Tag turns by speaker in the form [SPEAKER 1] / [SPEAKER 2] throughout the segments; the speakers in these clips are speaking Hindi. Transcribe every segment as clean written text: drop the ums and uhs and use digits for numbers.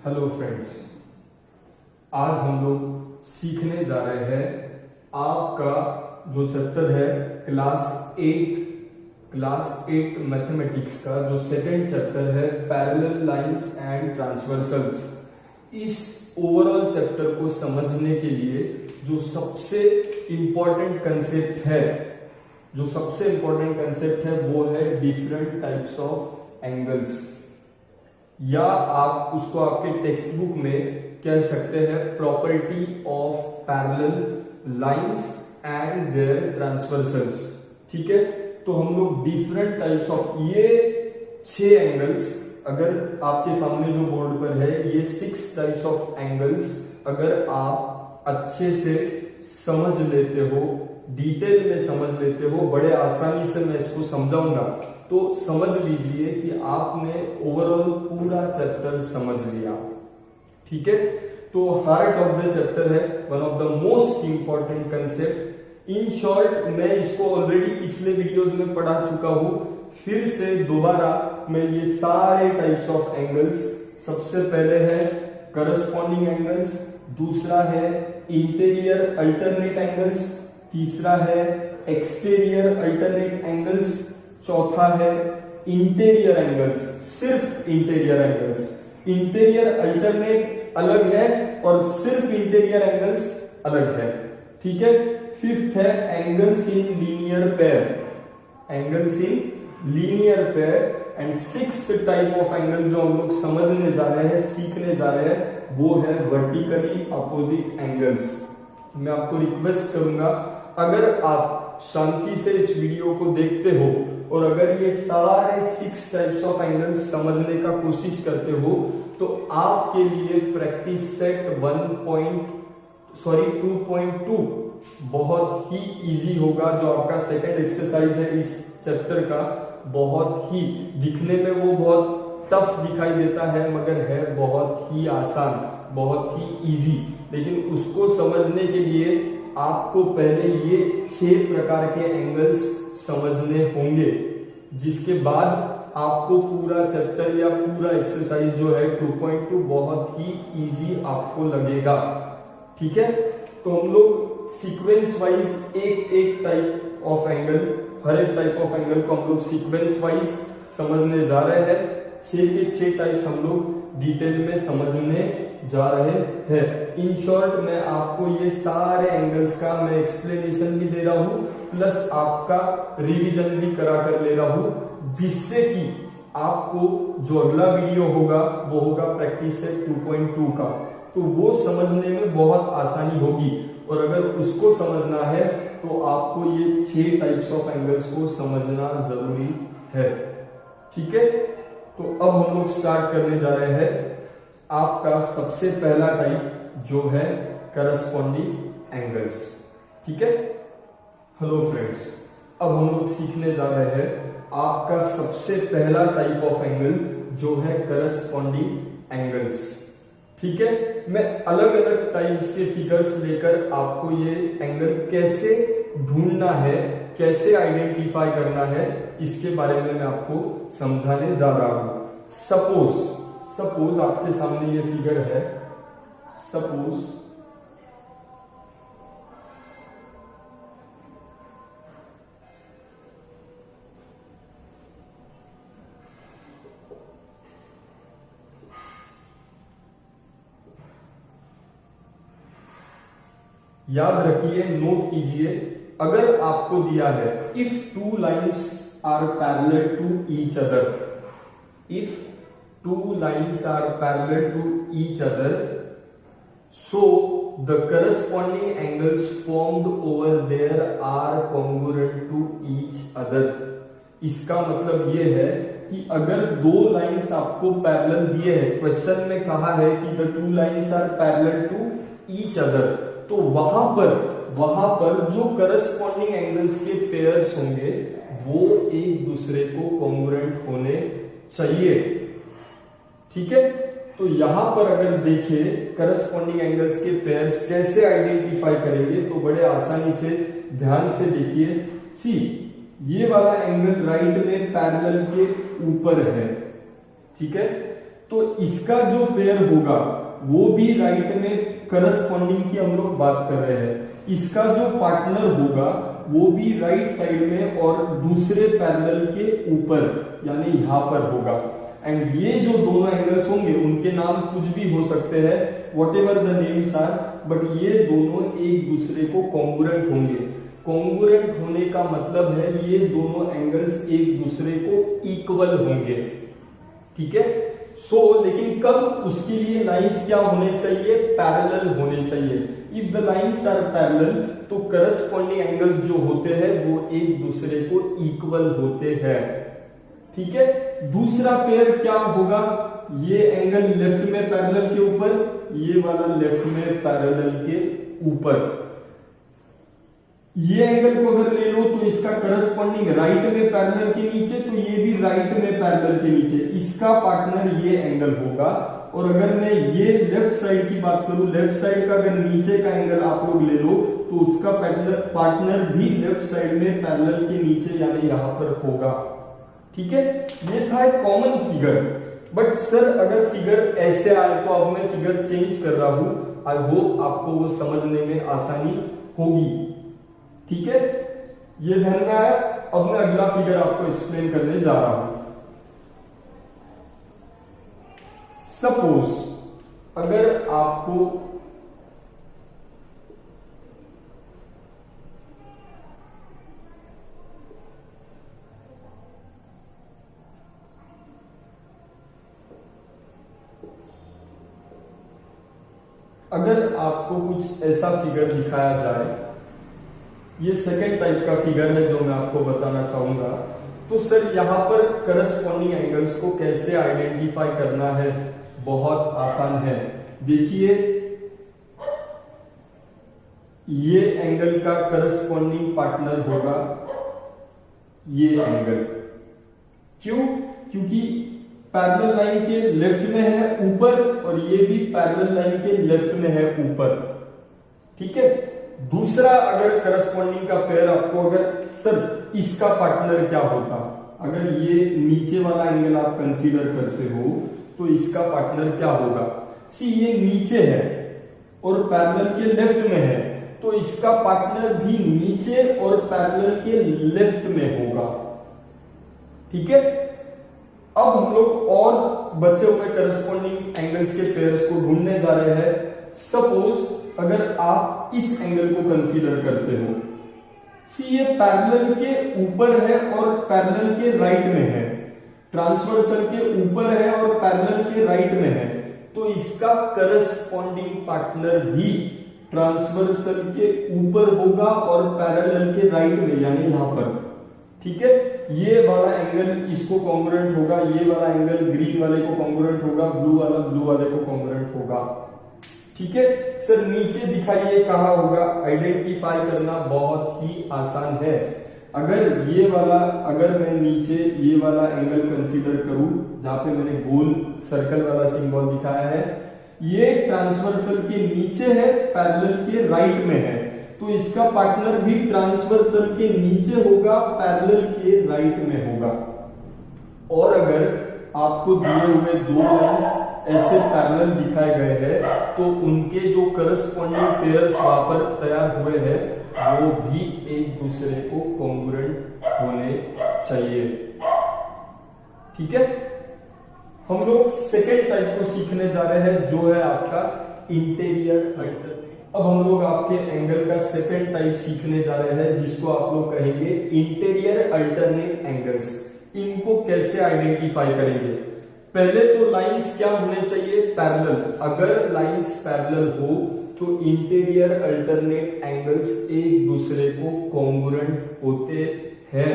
[SPEAKER 1] हेलो फ्रेंड्स, आज हम लोग सीखने जा रहे हैं आपका जो चैप्टर है क्लास 8 मैथमेटिक्स का जो सेकंड चैप्टर है पैरेलल लाइंस एंड ट्रांसवर्सल्स। इस ओवरऑल चैप्टर को समझने के लिए जो सबसे इंपॉर्टेंट कंसेप्ट है वो है डिफरेंट टाइप्स ऑफ एंगल्स, या आप उसको आपके टेक्स्ट बुक में कह सकते हैं property of parallel lines and their transversals. ठीक है, तो हम लोग डिफरेंट टाइप्स ऑफ ये 6 एंगल्स, अगर आपके सामने जो बोर्ड पर है ये 6 टाइप्स ऑफ एंगल्स, अगर आप अच्छे से समझ लेते हो, डिटेल में समझ लेते हो, बड़े आसानी से मैं इसको समझाऊंगा, तो समझ लीजिए कि आपने ओवरऑल पूरा चैप्टर समझ लिया। ठीक है, तो हार्ट ऑफ द चैप्टर है, one of the most important concept. In short मैं इसको ऑलरेडी पिछले वीडियोस में पढ़ा चुका हूं, फिर से दोबारा मैं ये सारे टाइप्स ऑफ एंगल्स, सबसे पहले है करस्पॉन्डिंग एंगल्स, दूसरा है इंटीरियर अल्टरनेट एंगल्स, तीसरा है एक्सटीरियर अल्टरनेट एंगल्स, चौथा है इंटीरियर एंगल्स, सिर्फ इंटीरियर एंगल्स। इंटीरियर अल्टरनेट अलग है और सिर्फ इंटीरियर एंगल्स अलग है। ठीक है, फिफ्थ है angles in linear pair, and sixth type of angle जो हम लोग समझने जा रहे हैं, सीखने जा रहे हैं, वो है वर्टिकली अपोजिट एंगल्स। मैं आपको रिक्वेस्ट करूंगा, अगर आप शांति से इस वीडियो को देखते हो और अगर ये सारे 6 टाइप्स ऑफ एंगल्स समझने का कोशिश करते हो, तो आपके लिए प्रैक्टिस सेट 2.2 बहुत ही इजी होगा। जो आपका सेकंड एक्सरसाइज है इस चैप्टर का, बहुत ही दिखने में वो बहुत टफ दिखाई देता है, मगर है बहुत ही आसान, बहुत ही इजी। लेकिन उसको समझने के लिए आपको पहले ये 6 प्रकार के एंगल्स समझने होंगे, जिसके बाद आपको पूरा चैप्टर या पूरा एक्सरसाइज जो है 2.2 बहुत ही इजी आपको लगेगा। ठीक है, तो हम लोग सीक्वेंस वाइज एक टाइप ऑफ एंगल, हर एक टाइप ऑफ एंगल को हम लोग सीक्वेंस वाइज समझने जा रहे हैं। 6 के 6 टाइप्स हम लोग डिटेल में समझने जा रहे हैं। इन शॉर्ट मैं आपको ये सारे एंगल्स का मैं एक्सप्लेनेशन भी दे रहा हूं, प्लस आपका रिवीजन भी करा कर ले रहा हूं, जिससे कि आपको जो अगला वीडियो होगा वो होगा प्रैक्टिस सेट 2.2 का, तो वो समझने में बहुत आसानी होगी। और अगर उसको समझना है तो आपको ये 6 टाइप्स ऑफ एंगल्स को समझना जरूरी है। ठीक है, तो अब हम लोग स्टार्ट करने जा रहे हैं आपका सबसे पहला टाइप जो है करस्पॉन्डिंग एंगल्स। ठीक है, हेलो फ्रेंड्स, अब हम लोग सीखने जा रहे हैं आपका सबसे पहला टाइप ऑफ एंगल जो है करस्पॉन्डिंग एंगल्स। ठीक है, मैं अलग अलग टाइप्स के फिगर्स लेकर आपको ये एंगल कैसे ढूंढना है, कैसे आइडेंटिफाई करना है, इसके बारे में मैं आपको समझाने जा रहा हूं। सपोज आपके सामने ये फिगर है, सपोज याद रखिए, नोट कीजिए, अगर आपको दिया है if 2 lines are parallel to each other, if 2 lines are parallel to each other, so the corresponding angles formed over there are congruent to each other। इसका मतलब ये है कि अगर 2 लाइन्स आपको पैरेलल दिए हैं, क्वेश्चन में कहा है कि the 2 lines are parallel to each other, तो वहां पर जो करस्पॉन्डिंग एंगल्स के पेयर्स होंगे वो एक दूसरे को कॉन्ग्रुएंट होने चाहिए। ठीक है, तो यहां पर अगर देखें करस्पॉन्डिंग एंगल्स के पेयर्स कैसे आइडेंटिफाई करेंगे, तो बड़े आसानी से ध्यान से देखिए। सी, ये वाला एंगल राइट में पैरेलल के ऊपर है। ठीक है, तो इसका जो पेयर होगा वो भी राइट में करस्पॉन्डिंग की हम लोग बात कर रहे हैं। इसका जो पार्टनर होगा वो भी राइट साइड में और दूसरे पैरेलल के ऊपर यानी यहां पर होगा। एंड ये जो दोनों एंगल्स होंगे उनके नाम कुछ भी हो सकते हैं, whatever the names are, but ये दोनों एक दूसरे को कॉन्ग्रुएंट होंगे। कॉन्ग्रुएंट होने का मतलब है ये दोनों एंगल्स एक दूसरे को इक्वल होंगे, ठीक है। लेकिन कब? उसके लिए लाइंस क्या होने चाहिए? पैरेलल होने चाहिए। If the lines are parallel तो करस्पॉन्डिंग एंगल्स जो होते हैं वो एक दूसरे को इक्वल होते हैं, ठीक है। दूसरा पेयर क्या होगा? ये एंगल लेफ्ट में पैरेलल के ऊपर, ये वाला लेफ्ट में पैरेलल के ऊपर। ये एंगल को अगर ले लो तो इसका करस्पॉन्डिंग राइट में पैरेलल के नीचे, तो ये भी राइट में पैरेलल के नीचे, इसका पार्टनर ये एंगल होगा। और अगर मैं ये लेफ्ट साइड की बात करूं, लेफ्ट साइड का अगर नीचे का एंगल आप लोग ले लो तो उसका पार्टनर भी लेफ्ट साइड में पैरेलल के नीचे यानी यहां पर होगा, ठीक है। ये था एक कॉमन फिगर। बट सर अगर फिगर ऐसे आए तो अब मैं फिगर चेंज कर रहा हूं। आई होप आपको वो समझने में आसानी होगी, ठीक है। ये ध्यान में आया। अब मैं अगला फिगर आपको एक्सप्लेन करने जा रहा हूं। सपोज अगर आपको कुछ ऐसा फिगर दिखाया जाए, ये सेकेंड टाइप का फिगर है जो मैं आपको बताना चाहूंगा। तो सर यहां पर करस्पॉन्डिंग एंगल्स को कैसे आइडेंटिफाई करना है? बहुत आसान है। देखिए ये एंगल का करस्पॉन्डिंग पार्टनर होगा ये एंगल। क्यों? क्योंकि पैरेलल लाइन के लेफ्ट में है ऊपर और ये भी पैरेलल लाइन के लेफ्ट में है ऊपर, ठीक है। दूसरा अगर करस्पॉन्डिंग का पेयर आपको अगर सर इसका पार्टनर क्या होता, अगर ये नीचे वाला एंगल आप कंसीडर करते हो तो इसका पार्टनर क्या होगा? सी ये नीचे है और पैरेलल के लेफ्ट में है, तो इसका पार्टनर भी नीचे और पैरेलल के लेफ्ट में होगा, ठीक है। अब हम लोग और बचे हुए करस्पॉन्डिंग एंगल्स के पेयर्स को ढूंढने जा रहे हैं। सपोज अगर आप इस एंगल को कंसीडर करते हो, सी ये पैरेलल के ऊपर है और पैरेलल के राइट में है, ट्रांसवर्सल के ऊपर है और पैरेलल के राइट में है, तो इसका करस्पॉन्डिंग पार्टनर भी ट्रांसवर्सल के ऊपर होगा और पैरेलल के राइट में यानी यहां पर, ठीक है। ये वाला एंगल इसको कॉन्ग्रुएंट होगा, ये वाला एंगल ग्रीन वाले को कॉन्ग्रुएंट होगा, ब्लू वाले को कॉन्ग्रुएंट होगा, ठीक है। सर नीचे दिखाइए कहां होगा? आइडेंटिफाई करना बहुत ही आसान है। अगर ये वाला, अगर मैं नीचे ये वाला एंगल कंसीडर करूं जहां पे मैंने गोल सर्कल वाला सिंबल दिखाया है, ये ट्रांसवर्सल के नीचे है, पैरेलल के राइट में है, तो इसका पार्टनर भी ट्रांसवर्सल के नीचे होगा, पैरेलल के राइट में होगा। और अगर आपको दिए हुए दो लाइंस ऐसे पैरेलल दिखाए गए हैं तो उनके जो करस्पॉन्डिंग पेयर्स वहां पर तैयार हुए हैं वो भी एक दूसरे को कॉन्ग्रुएंट होने चाहिए, ठीक है। हम लोग सेकेंड टाइप को सीखने जा रहे हैं जो है आपका इंटीरियर अल्टरनेट। अब हम लोग आपके एंगल का सेकेंड टाइप सीखने जा रहे हैं जिसको आप लोग कहेंगे इंटीरियर अल्टरनेट एंगल्स। इनको कैसे आइडेंटिफाई करेंगे? पहले तो लाइंस क्या होने चाहिए? पैरेलल। अगर लाइंस पैरेलल हो तो इंटीरियर अल्टरनेट एंगल्स एक दूसरे को कॉन्ग्रुएंट होते हैं।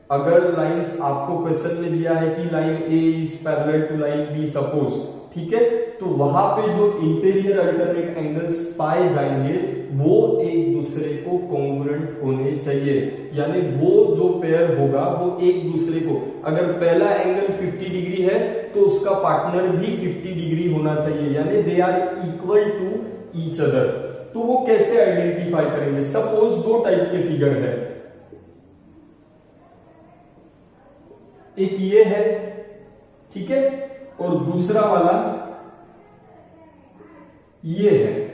[SPEAKER 1] अगर लाइंस आपको क्वेश्चन में दिया है कि line A is parallel to line B suppose, ठीक है, तो वहां पे जो इंटीरियर अल्टरनेट एंगल्स पाए जाएंगे वो एक दूसरे को कॉन्ग्रुएंट होने चाहिए, यानी वो जो पेयर होगा वो एक दूसरे को, अगर पहला एंगल 50 डिग्री है तो उसका पार्टनर भी 50 डिग्री होना चाहिए, यानी they are equal to each other. तो वो कैसे आइडेंटिफाई करेंगे? सपोज दो टाइप के फिगर है, एक ये है, ठीक है, और दूसरा वाला ये है।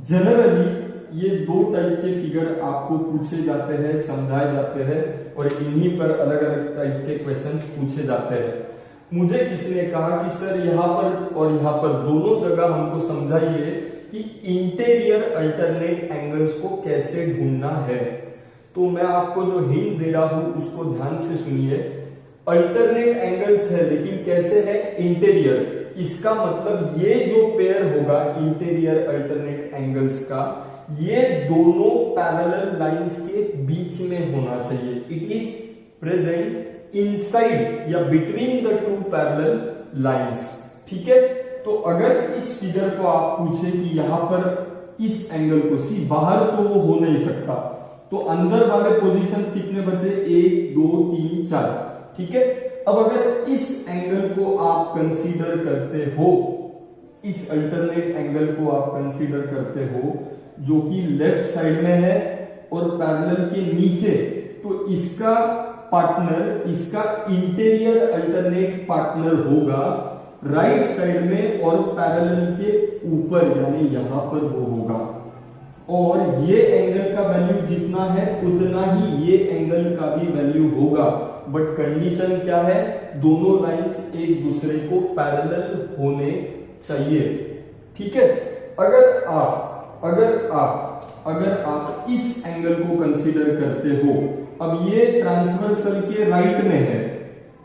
[SPEAKER 1] जनरली ये दो टाइप के फिगर आपको पूछे जाते हैं, समझाए जाते हैं और इन्हीं पर अलग अलग टाइप के क्वेश्चंस पूछे जाते हैं। मुझे किसी ने कहा कि सर यहाँ पर और यहाँ पर दोनों जगह हमको समझाइए कि इंटीरियर अल्टरनेट एंगल्स को कैसे ढूंढना है। तो मैं आपको जो हिंट दे रहा हूं उसको ध्यान से सुनिए। अल्टरनेट एंगल्स है लेकिन कैसे है, इंटीरियर। इसका मतलब ये जो पेयर होगा इंटीरियर अल्टरनेट एंगल्स का, ये दोनों पैरेलल लाइंस के बीच में होना चाहिए। इट इज प्रेजेंट इनसाइड या between the two parallel lines. ठीक है, तो अगर इस फिगर को आप पूछे कि यहां पर इस एंगल को सी, बाहर तो वो हो नहीं सकता, तो अंदर वाले पोजीशंस कितने बचे, 1 2 3 4। ठीक है, अब अगर इस एंगल को आप कंसीडर करते हो, इस अल्टरनेट एंगल को आप कंसीडर करते हो जो कि लेफ्ट साइड में है और पैरेलल के नीचे, तो इसका पार्टनर, इसका इंटीरियर अल्टरनेट पार्टनर होगा राइट साइड में और पैरेलल के ऊपर, यानी यहां पर वो होगा। और ये एंगल का वैल्यू जितना है उतना ही ये एंगल का भी वैल्यू होगा। बट कंडीशन क्या है, दोनों लाइंस एक दूसरे को पैरेलल होने चाहिए। ठीक है, अगर आप इस एंगल को कंसीडर करते हो, अब ये ट्रांसवर्सल के राइट में है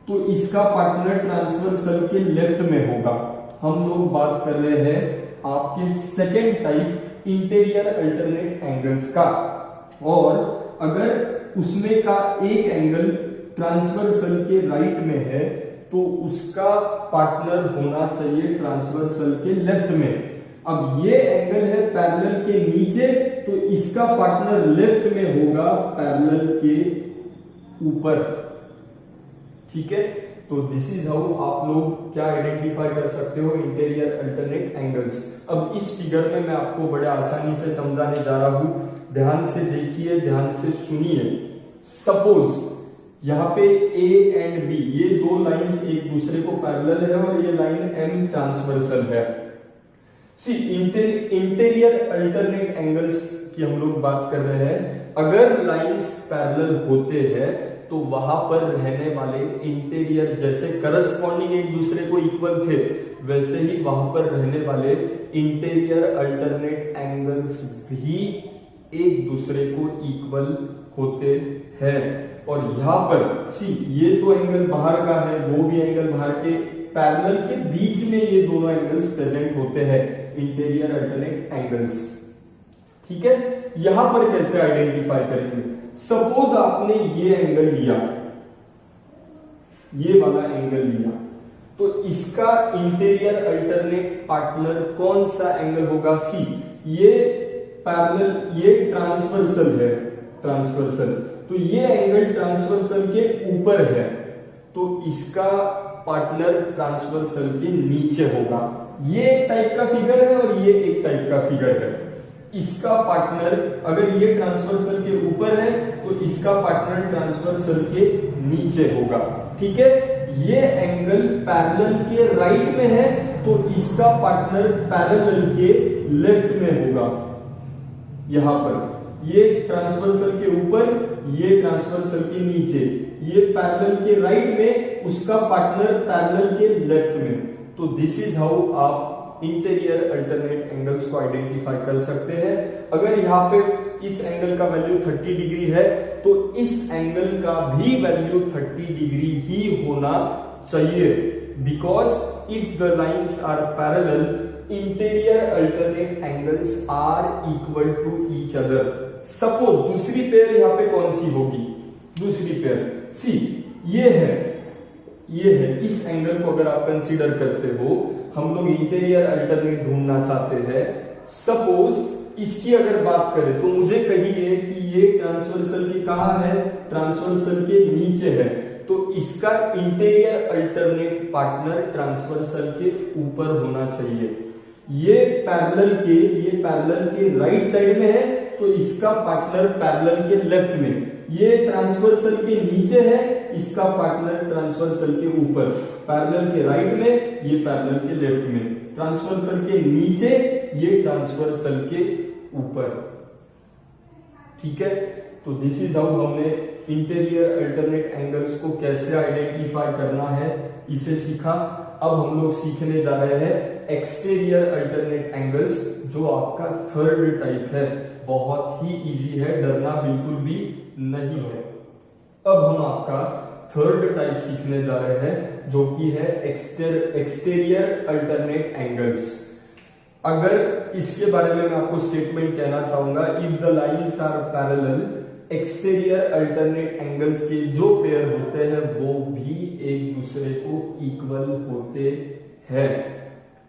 [SPEAKER 1] तो इसका पार्टनर ट्रांसवर्सल के लेफ्ट में होगा। हम लोग बात कर रहे हैं आपके second type interior alternate angles का। और अगर उसमें का एक एंगल ट्रांसवर्सल के राइट में है तो उसका पार्टनर होना चाहिए ट्रांसवर्सल के लेफ्ट में। अब ये एंगल है पैरेलल के नीचे, तो इसका पार्टनर लेफ्ट में होगा पैरेलल के ऊपर। ठीक है, तो दिस इज हाउ आप लोग क्या आइडेंटिफाई कर सकते हो इंटीरियर अल्टरनेट एंगल्स। अब इस फिगर में मैं आपको बड़े आसानी से समझाने जा रहा हूं, ध्यान से देखिए, ध्यान से सुनिए। सपोज यहाँ पे A एंड B, ये दो लाइंस एक दूसरे को पैरेलल है और ये लाइन M ट्रांसवर्सल है। सी इंटीरियर अल्टरनेट एंगल्स की हम लोग बात कर रहे हैं। अगर लाइंस पैरेलल होते हैं तो वहां पर रहने वाले इंटीरियर, जैसे करस्पॉन्डिंग एक दूसरे को इक्वल थे, वैसे ही वहां पर रहने वाले इंटीरियर अल्टरनेट एंगल्स भी एक दूसरे को इक्वल होते हैं। और यहां पर सी, ये तो एंगल बाहर का है, वो भी एंगल बाहर के, पैरेलल के बीच में ये दोनों एंगल्स प्रेजेंट होते हैं, इंटीरियर अल्टरनेट एंगल्स। ठीक है, यहां पर कैसे आइडेंटिफाई करेंगे। सपोज आपने ये एंगल लिया, ये वाला एंगल लिया, तो इसका इंटीरियर अल्टरनेट पार्टनर कौन सा एंगल होगा, सी। ये पैरेलल, ये ट्रांसवर्सल है, ट्रांसवर्सल, तो ये एंगल ट्रांसवर्सल के ऊपर है, तो इसका पार्टनर ट्रांसवर्सल के नीचे होगा। ये एक टाइप का फिगर है और ये एक टाइप का फिगर है। इसका पार्टनर, अगर ये ट्रांसवर्सल के ऊपर है तो इसका पार्टनर ट्रांसवर्सल के नीचे होगा। ठीक है, ये एंगल पैरेलल के राइट में है तो इसका पार्टनर पैरेलल के लेफ्ट में होगा। यहां पर ये ट्रांसवर्सल के ऊपर, ये ट्रांसवर्सल के नीचे, ये पैरेलल के राइट में, उसका पार्टनर पैरेलल के लेफ्ट में। तो दिस इज हाउ आप इंटीरियर अल्टरनेट एंगल्स को आइडेंटिफाई कर सकते हैं। अगर यहाँ पे इस एंगल का वैल्यू 30 डिग्री है तो इस एंगल का भी वैल्यू 30 डिग्री ही होना चाहिए, because if the lines are parallel, interior alternate angles are equal to each other. Suppose दूसरी पेयर यहाँ पे कौन सी होगी, दूसरी पेयर सी, ये है, ये है। इस एंगल को अगर आप कंसीडर करते हो, हम लोग इंटीरियर अल्टरनेट ढूंढना चाहते हैं। सपोज इसकी अगर बात करें तो मुझे कहिए कि ये ट्रांसवर्सल के कहां है, ट्रांसवर्सल के नीचे है, तो इसका इंटीरियर अल्टरनेट पार्टनर ट्रांसवर्सल के ऊपर होना चाहिए। ये पैरेलल के राइट साइड में है तो इसका पार्टनर पैरेलल के लेफ्ट में, ये ट्रांसवर्सल के नीचे है, इसका पार्टनर ट्रांसवर्सल के ऊपर, पैरेलल के राइट में, ये पैरेलल के लेफ्ट में, ट्रांसवर्सल के नीचे, ये ट्रांसवर्सल के ऊपर। ठीक है, तो दिस इज हाउ हमने इंटीरियर अल्टरनेट एंगल्स को कैसे आइडेंटिफाई करना है इसे सीखा। अब हम लोग सीखने जा रहे हैं एक्सटीरियर अल्टरनेट एंगल्स, जो आपका थर्ड टाइप है। बहुत ही इजी है, डरना बिल्कुल भी नहीं है। अब हम आपका थर्ड टाइप सीखने जा रहे हैं जो कि है एक्सटीरियर अल्टरनेट एंगल्स। अगर इसके बारे में मैं आपको स्टेटमेंट कहना चाहूंगा, if the lines are parallel, exterior alternate angles के जो पेयर होते हैं वो भी एक दूसरे को इक्वल होते हैं।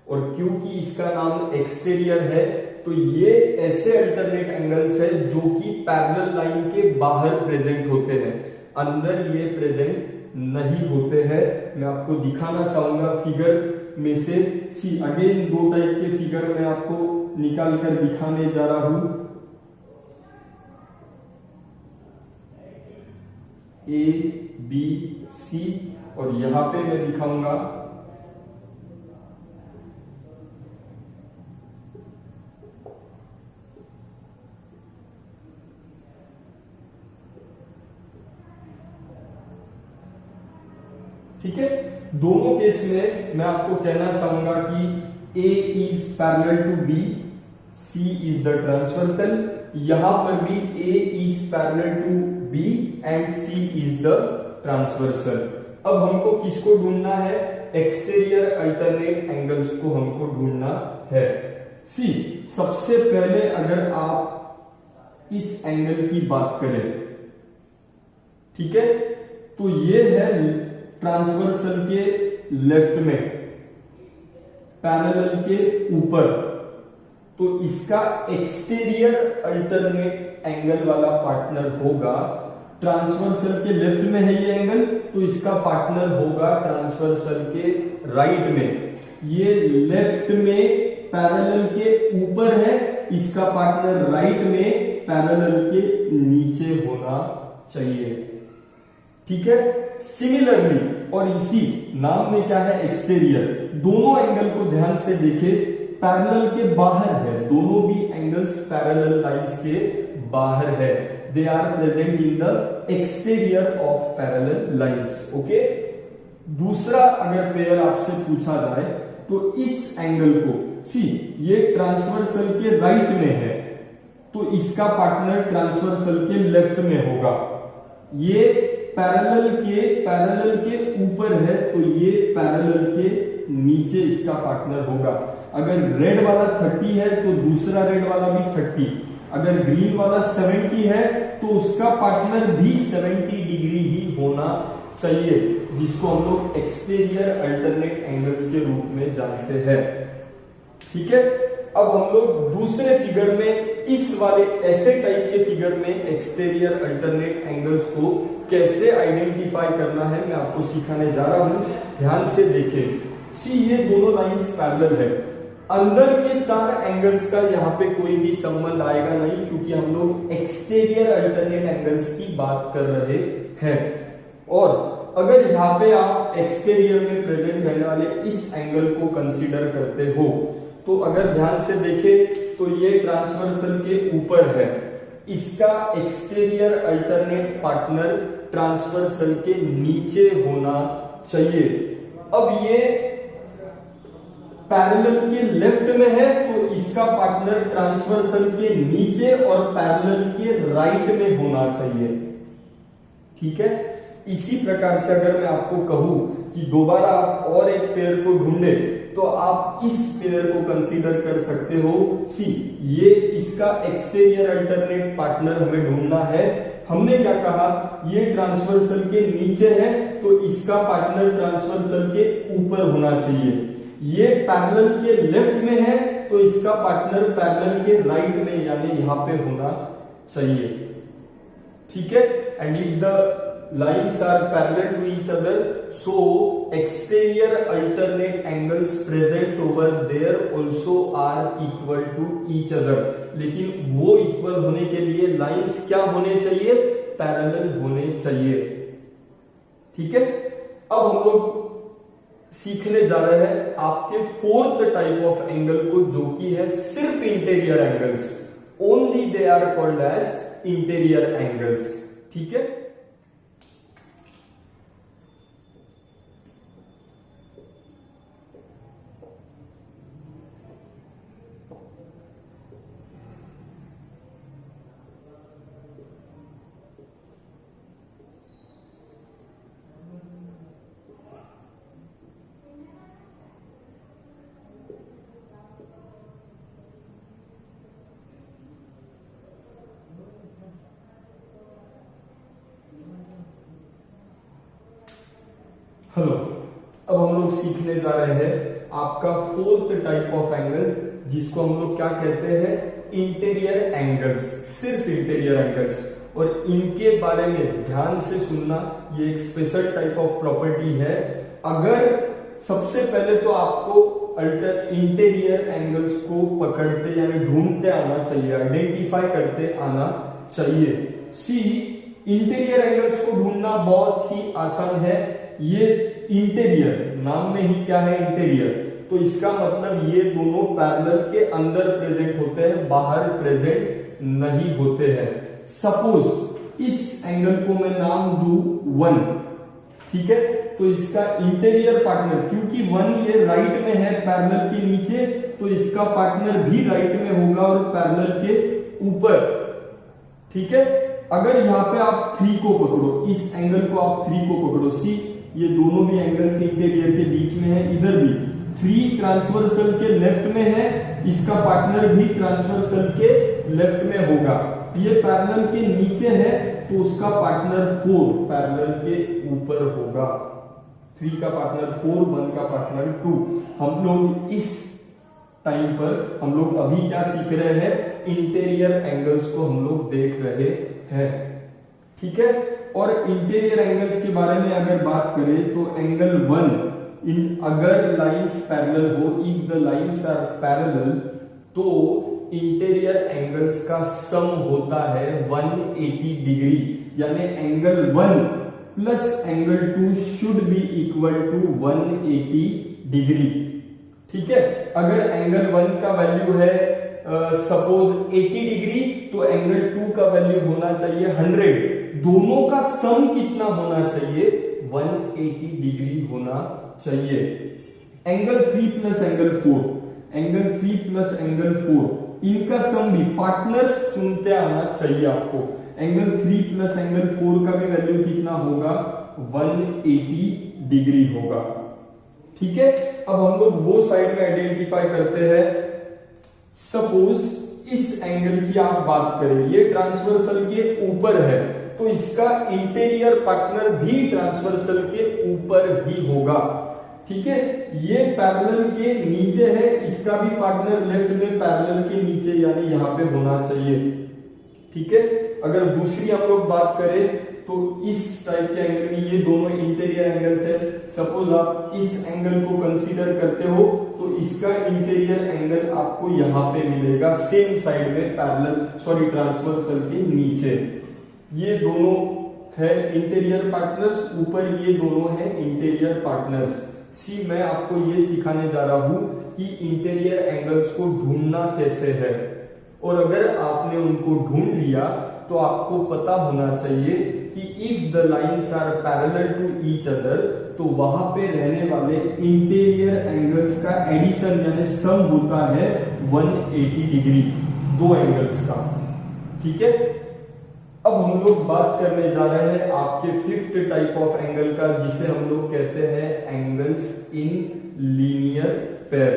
[SPEAKER 1] और क्योंकि इसका नाम एक्सटीरियर है तो ये ऐसे अल्टरनेट एंगल्स है जो कि पैरेलल लाइन के बाहर प्रेजेंट होते हैं, अंदर ये प्रेजेंट नहीं होते हैं। मैं आपको दिखाना चाहूंगा फिगर में से। सी अगेन दो टाइप के फिगर मैं आपको निकाल कर दिखाने जा रहा हूं। ए बी सी, और यहां पे मैं दिखाऊंगा ठीक है। दोनों केस में मैं आपको कहना चाहूंगा कि A is parallel to B, C is the transversal. यहां पर भी A is parallel to B and C is the transversal. अब हमको किसको ढूंढना है? एक्सटीरियर अल्टरनेट एंगल्स को हमको ढूंढना है। सी सबसे पहले अगर आप इस एंगल की बात करें, ठीक है, तो ये है ट्रांसवर्सल के लेफ्ट में, पैरेलल के ऊपर, तो इसका एक्सटीरियर अल्टरनेट एंगल वाला पार्टनर होगा। ट्रांसवर्सल के लेफ्ट में है ये एंगल, तो इसका पार्टनर होगा ट्रांसवर्सल के राइट में। ये लेफ्ट में पैरेलल के ऊपर है, इसका पार्टनर राइट में पैरेलल के नीचे होना चाहिए। ठीक है, सिमिलरली, और इसी नाम में क्या है? एक्सटीरियर। दोनों एंगल को ध्यान से देखें, पैरेलल के बाहर है, दोनों भी एंगल्स पैरेलल लाइंस के बाहर है। They are present in the exterior of parallel lines. Okay, दूसरा अगर पेयर आपसे पूछा जाए तो इस एंगल को, सी ये ट्रांसवर्सल के राइट में है, तो इसका पार्टनर ट्रांसवर्सल के लेफ्ट में होगा। ये पैरेलल के ऊपर है, तो ये पैरेलल के नीचे इसका पार्टनर होगा। अगर रेड वाला 30 है तो दूसरा रेड वाला भी 30, अगर ग्रीन वाला 70 है तो उसका पार्टनर भी 70 डिग्री ही होना चाहिए, जिसको हम लोग एक्सटीरियर अल्टरनेट एंगल्स के रूप में जानते हैं। ठीक है, अब हम लोग दूसरे फिगर में, इस वाले ऐसे टाइप के फिगर में एक्सटीरियर अल्टरनेट एंगल्स को कैसे आइडेंटिफाई करना है मैं आपको सिखाने जा रहा हूं। ध्यान से देखें, सी ये दोनों लाइंस पैरेलल है, अंदर के 4 एंगल्स का यहाँ पे कोई भी संबंध आएगा नहीं, क्योंकि हम लोग एक्सटीरियर अल्टरनेट एंगल्स की बात कर रहे हैं। और अगर यहाँ पे आप एक्सटीरियर में प्रेजेंट रहने वाले इस एंगल को कंसीडर करते हो, तो अगर ध्यान से देखें तो ये ट्रांसवर्सल के ऊपर है, इसका एक्सटीरियर अल्टरनेट पार्टनर ट्रांसवर्सल के नीचे होना चाहिए। अब ये पैरेलल के लेफ्ट में है, तो इसका पार्टनर ट्रांसवर्सल के नीचे और पैरेलल के राइट में होना चाहिए। ठीक है, इसी प्रकार से अगर मैं आपको कहूं कि दोबारा आप और एक पेयर को ढूंढे, तो आप इस पेयर को कंसीडर कर सकते हो। सी ये इसका एक्सटीरियर अल्टरनेट पार्टनर हमें ढूंढना है। हमने क्या कहा? ये ट्रांसवर्सल के नीचे है, तो इसका पार्टनर ट्रांसवर्सल के ऊपर होना चाहिए। ये पैरेलल के लेफ्ट में है, तो इसका पार्टनर पैरेलल के राइट में, यानी यहां पे होना चाहिए। ठीक है, and if the lines are parallel to each other, so exterior alternate angles present over there also are equal to each other. लेकिन वो इक्वल होने के लिए लाइंस क्या होने चाहिए? पैरेलल होने चाहिए। ठीक है, अब हम लोग सीखने जा रहे हैं आपके फोर्थ टाइप ऑफ एंगल को, जो कि है सिर्फ interior angles. Only they are called as interior angles. ठीक है, हेलो, अब हम लोग सीखने जा रहे हैं आपका फोर्थ टाइप ऑफ एंगल, जिसको हम लोग क्या कहते हैं? इंटीरियर एंगल्स, सिर्फ इंटीरियर एंगल्स। और इनके बारे में ध्यान से सुनना, ये एक स्पेशल टाइप ऑफ प्रॉपर्टी है। अगर सबसे पहले तो आपको इंटीरियर एंगल्स को पकड़ते यानी ढूंढते आना चाहिए, आइडेंटिफाई करते आना चाहिए। सी, इंटीरियर एंगल्स को ढूंढना बहुत ही आसान है। ये इंटीरियर, नाम में ही क्या है? इंटीरियर। तो इसका मतलब ये दोनों पैरेलल के अंदर प्रेजेंट होते हैं, बाहर प्रेजेंट नहीं होते हैं। सपोज इस एंगल को मैं नाम दूं 1, ठीक है, तो इसका इंटीरियर पार्टनर, क्योंकि 1 ये राइट में है पैरेलल के नीचे, तो इसका पार्टनर भी राइट में होगा और पैरेलल के ऊपर। ठीक है, अगर यहाँ पे आप 3 को पकड़ो, इस एंगल को आप 3 को पकड़ो, सी ये दोनों भी एंगल्स इंटीरियर के बीच में है, इधर भी 3 ट्रांसवर्सल के लेफ्ट में है, इसका पार्टनर भी ट्रांसवर्सल के लेफ्ट में होगा। ये पैरेलल के नीचे है, तो उसका पार्टनर 4 पैरेलल के ऊपर होगा। 3 का पार्टनर 4, 1 का पार्टनर 2। हम लोग इस टाइम पर हम लोग अभी क्या सीख रहे हैं? इंटीरियर एंगल्स को हम लोग देख रहे हैं। ठीक है, और इंटीरियर एंगल्स के बारे में अगर बात करें तो एंगल 1, अगर लाइंस पैरेलल हो, if the lines are parallel, तो इंटीरियर एंगल्स का सम होता है 180 डिग्री, यानी angle 1 plus angle 2 should be equal to 180 degree. ठीक है, अगर एंगल 1 का वैल्यू है सपोज 80 डिग्री, तो एंगल 2 का वैल्यू होना चाहिए 100। दोनों का सम कितना होना चाहिए? 180 डिग्री होना चाहिए। Angle 3 plus angle 4, angle 3 plus angle 4, इनका सम भी पार्टनर्स चुनते आना चाहिए आपको। एंगल 3 प्लस एंगल 4 का भी वैल्यू कितना होगा? 180 डिग्री होगा। ठीक है, अब हम लोग वो साइड में आइडेंटिफाई करते हैं। सपोज इस एंगल की आप बात करें, ये ट्रांसवर्सल के ऊपर है, तो इसका इंटीरियर पार्टनर भी ट्रांसवर्सल के ऊपर ही होगा। ठीक है, ये पैरेलल के नीचे है, इसका भी पार्टनर लेफ्ट में पैरेलल के नीचे यानी यहां पे होना चाहिए। ठीक है, अगर दूसरी हम लोग बात करें तो इस टाइप के एंगल में ये दोनों इंटीरियर एंगल्स है। सपोज आप इस एंगल को कंसीडर करते हो, तो इसका इंटीरियर एंगल आपको यहां पे मिलेगा, सेम साइड में पैरेलल ट्रांसवर्सल के नीचे। ये दोनों है इंटीरियर पार्टनर्स, ऊपर ये दोनों है इंटीरियर पार्टनर्स। सी, मैं आपको ये सिखाने जा रहा हूं कि इंटीरियर एंगल्स को ढूंढना कैसे है, और अगर आपने उनको ढूंढ लिया तो आपको पता होना चाहिए कि if the lines are parallel to each other, तो वहां पे रहने वाले इंटीरियर एंगल्स का एडिशन यानी सम होता है 180 डिग्री, दो एंगल्स का। ठीक है, अब हम लोग बात करने जा रहे हैं आपके फिफ्थ टाइप ऑफ एंगल का, जिसे हम लोग कहते हैं एंगल्स इन लीनियर पेयर।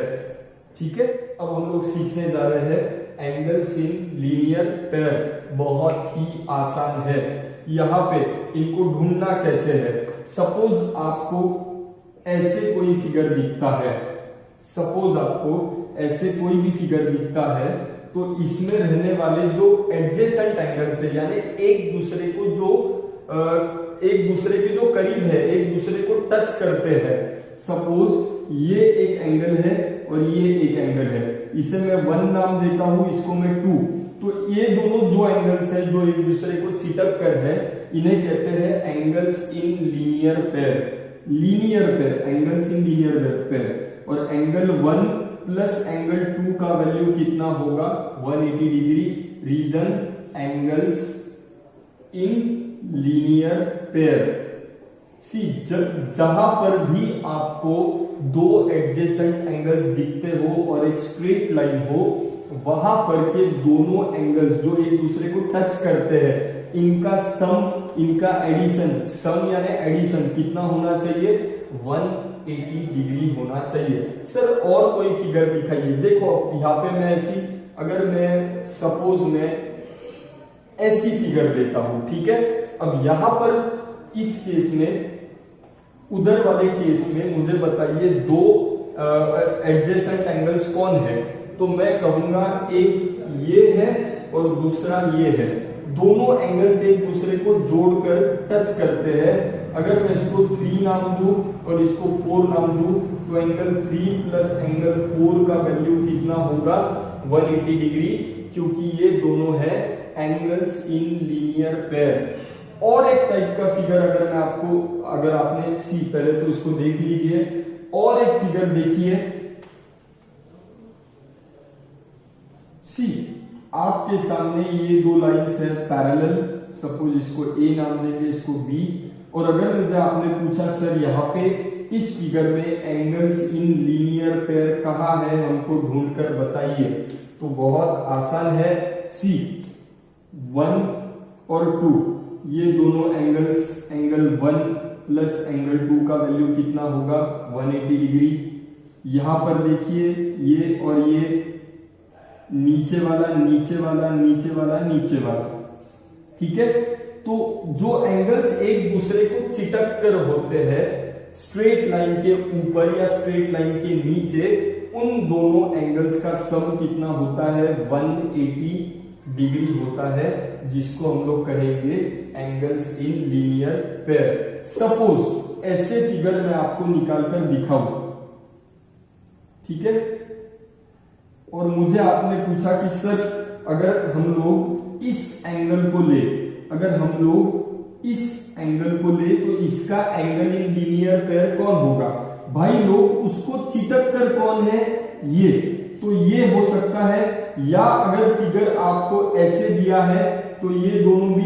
[SPEAKER 1] ठीक है, अब हम लोग सीखने जा रहे हैं एंगल्स इन लीनियर पेयर। बहुत ही आसान है, यहां पे इनको ढूंढना कैसे है। सपोज आपको ऐसे कोई फिगर दिखता है, सपोज आपको ऐसे कोई भी फिगर दिखता है, तो इसमें रहने वाले जो एडजेसेंट एंगल्स है यानी एक दूसरे को जो एक दूसरे के जो करीब है, एक दूसरे को टच करते हैं। सपोज ये एक एंगल है और ये एक एंगल है, इसे मैं 1 नाम देता हूं, इसको मैं 2। तो ये दोनों जो एंगल्स हैं जो एक दूसरे को चिटक कर है, इन्हें कहते हैं angles in linear pair. Linear pair, angles in linear pair. और एंगल 1 प्लस एंगल 2 का वैल्यू कितना होगा? 180 degree. Reason angles in linear pair. See, जहां पर भी आपको दो एडजेसेंट एंगल्स दिखते हो और एक स्ट्रेट लाइन हो, वहां पर के दोनों एंगल्स जो एक दूसरे को टच करते हैं, इनका सम, इनका एडिशन, सम यानी एडिशन कितना होना चाहिए? 180 डिग्री होना चाहिए। सर और कोई फिगर दिखाइए। देखो यहां पे मैं ऐसी, अगर मैं सपोज मैं ऐसी फिगर देता हूं, ठीक है। अब यहां पर इस केस में, उधर वाले केस में मुझे बताइए दो एडजेसेंट एंगल्स कौन है? तो मैं कहूंगा एक ये है और दूसरा ये है। दोनों एंगल्स एक दूसरे को जोड़कर टच करते हैं। अगर मैं इसको 3 नाम दूं और इसको 4 नाम दूं, तो एंगल 3 प्लस एंगल 4 का वैल्यू कितना होगा? 180 डिग्री, क्योंकि ये दोनों है एंगल्स इन लीनियर पेयर। और एक टाइप का फिगर अगर मैं आपको, अगर आपने सी, पहले तो इसको देख लीजिए, और एक फिगर देखिए। सी, आपके सामने ये दो लाइंस है पैरेलल, सपोज इसको ए नाम देंगे, इसको बी। और अगर मुझे आपने पूछा सर यहाँ पे इस फिगर में एंगल्स इन लीनियर पेयर कहाँ है, हमको ढूंढकर बताइए, तो बहुत आसान है। सी, 1 और 2, ये दोनों एंगल्स, एंगल 1 प्लस एंगल 2 का वैल्यू कितना होगा? 180 डिग्री। यहां पर देखिए ये और ये, नीचे वाला, नीचे वाला, नीचे वाला, नीचे वाला, ठीक है। तो जो एंगल्स एक दूसरे को चिटक कर होते हैं स्ट्रेट लाइन के ऊपर या स्ट्रेट लाइन के नीचे, उन दोनों एंगल्स का सम कितना होता है? 180 डिग्री होता है, जिसको हम लोग कहेंगे angles in linear pair. Suppose ऐसे फिगर मैं आपको निकालकर दिखाऊं, ठीक है। और मुझे आपने पूछा कि सर अगर हम लोग इस एंगल को ले, अगर हम लोग इस एंगल को ले, तो इसका एंगल इन लीनियर पेयर कौन होगा? भाई लोग उसको चिटक कर कौन है? ये। तो ये हो सकता है, या अगर फिगर आपको ऐसे दिया है तो ये दोनों भी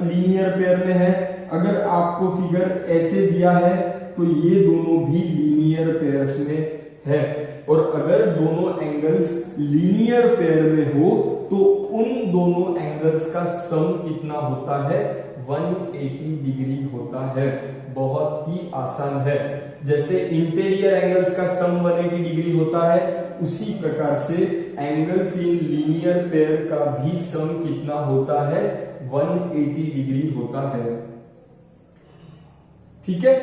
[SPEAKER 1] लीनियर पेयर में है। अगर आपको फिगर ऐसे दिया है तो ये दोनों भी लीनियर पेयर्स में है। और अगर दोनों एंगल्स लीनियर पेयर में हो तो उन दोनों एंगल्स का सम कितना होता है? 180 डिग्री होता है। बहुत ही आसान है। जैसे इंटीरियर एंगल्स का सम 180 डिग्री होता है, उसी प्रकार से एंगल्स इन लीनियर पेयर का भी सम कितना होता है? 180 डिग्री होता है। ठीक है।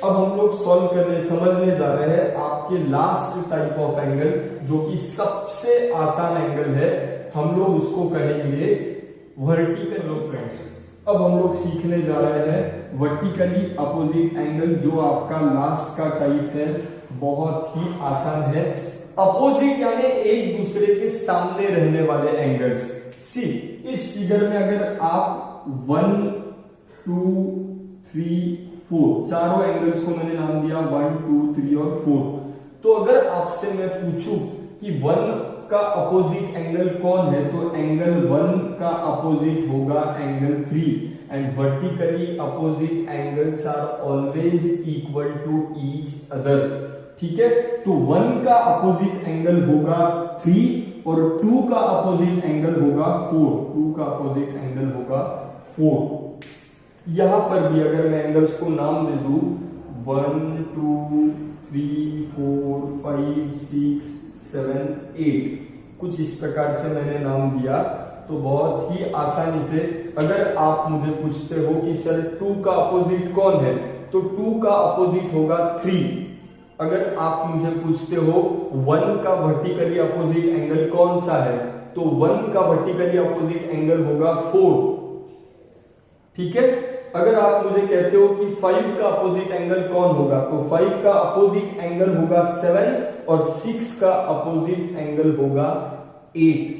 [SPEAKER 1] अब हम लोग सॉल्व करने, समझने जा रहे हैं आपके लास्ट टाइप ऑफ एंगल, जो कि सबसे आसान एंगल है। हम लोग उसको कहेंगे वर्टिकल। लो फ्रेंड्स, अब हम लोग सीखने जा रहे हैं वर्टिकली अपोजिट एंगल, जो आपका लास्ट का टाइप है। बहुत ही आसान है। अपोजिट यानी एक दूसरे के सामने रहने वाले एंगल्स। सी, इस फिगर में अगर आप 1, 2, 3, 4 चारों एंगल्स को मैंने नाम दिया 1, 2, 3 और 4। तो अगर आपसे मैं पूछूं कि 1 का अपोजिट एंगल कौन है, तो एंगल 1 का अपोजिट होगा angle 3। And vertically opposite angles are always equal to each other. ठीक है। तो 1 का अपोजिट एंगल होगा 3 और 2 का अपोजिट एंगल होगा 4। 2 का अपोजिट एंगल होगा 4। यहां पर भी अगर मैं एंगल्स को नाम दे दूं 1, 2, 3, 4, 5, 6, 7, 8, कुछ इस प्रकार से मैंने नाम दिया, तो बहुत ही आसानी से अगर आप मुझे पूछते हो कि सर 2 का अपोजिट कौन है, तो 2 का अपोजिट होगा 3। अगर आप मुझे पूछते हो 1 का वर्टिकली अपोजिट एंगल कौन सा है, तो 1 का वर्टिकली अपोजिट एंगल होगा 4। ठीक है। अगर आप मुझे कहते हो कि 5 का अपोजिट एंगल कौन होगा, तो 5 का अपोजिट एंगल होगा 7 और 6 का अपोजिट एंगल होगा 8।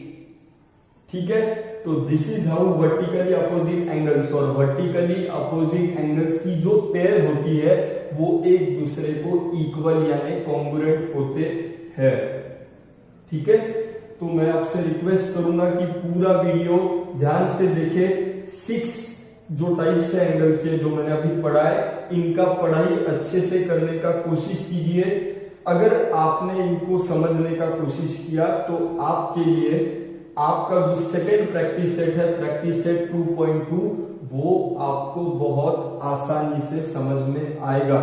[SPEAKER 1] ठीक है, तो this is how vertically opposite angles और वर्टिकली अपोजिट एंगल्स की जो पेयर होती है वो एक दूसरे को इक्वल यानी कॉन्ग्रुएंट होते हैं। ठीक है, तो मैं आपसे रिक्वेस्ट करूंगा कि पूरा वीडियो ध्यान से देखें। 6 जो टाइप्स है एंगल्स के जो मैंने अभी पढ़ा है, इनका पढ़ाई अच्छे से करने का कोशिश कीजिए। अगर आपने इनको समझने का कोशिश किया तो आपके लिए आपका जो सेकेंड प्रैक्टिस सेट है, प्रैक्टिस सेट 2.2, वो आपको बहुत आसानी से समझ में आएगा।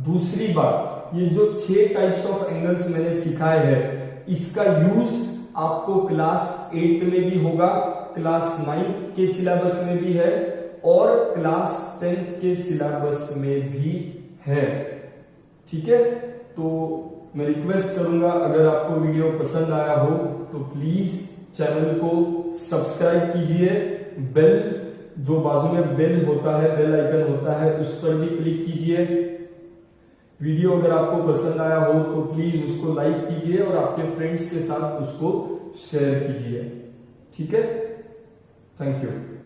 [SPEAKER 1] दूसरी बात, ये जो 6 टाइप्स ऑफ एंगल्स मैंने सिखाए हैं, इसका यूज आपको क्लास 8 में भी होगा, क्लास 9 के सिलेबस में भी है और क्लास 10th के सिलेबस में भी है। ठीक है, तो मैं रिक्वेस्ट करूंगा अगर आपको वीडियो पसंद आया हो तो प्लीज चैनल को सब्सक्राइब कीजिए। बेल जो बाजू में बेल होता है, बेल आइकन होता है, उस पर भी क्लिक कीजिए। वीडियो अगर आपको पसंद आया हो तो प्लीज उसको लाइक कीजिए और आपके फ्रेंड्स के साथ उसको शेयर कीजिए। ठीक है, थैंक यू।